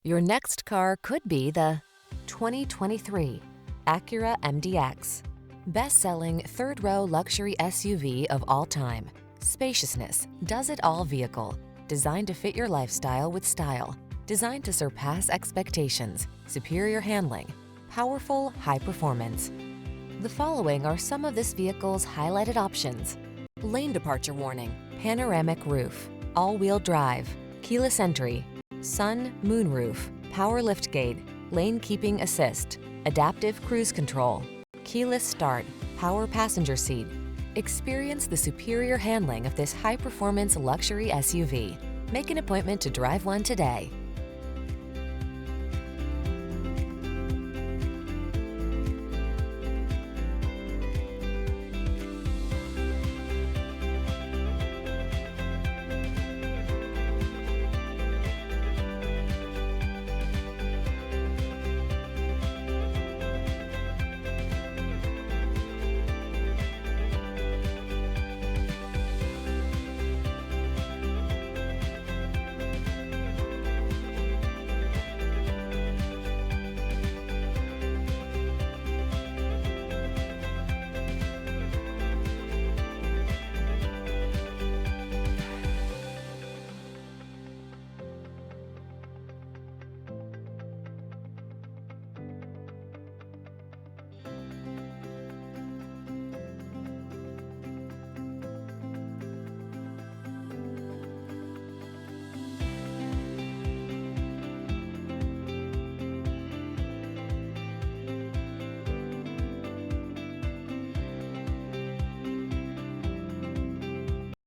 Your next car could be the 2023 Acura MDX. Best-selling third-row luxury SUV of all time. Spaciousness, does-it-all vehicle. Designed to fit your lifestyle with style. Designed to surpass expectations. Superior handling. Powerful, high performance. The following are some of this vehicle's highlighted options: lane departure warning, panoramic roof, all-wheel drive, keyless entry, sun, moonroof, power liftgate, lane keeping assist, adaptive cruise control, keyless start, power passenger seat. Experience the superior handling of this high-performance luxury SUV. Make an appointment to drive one today.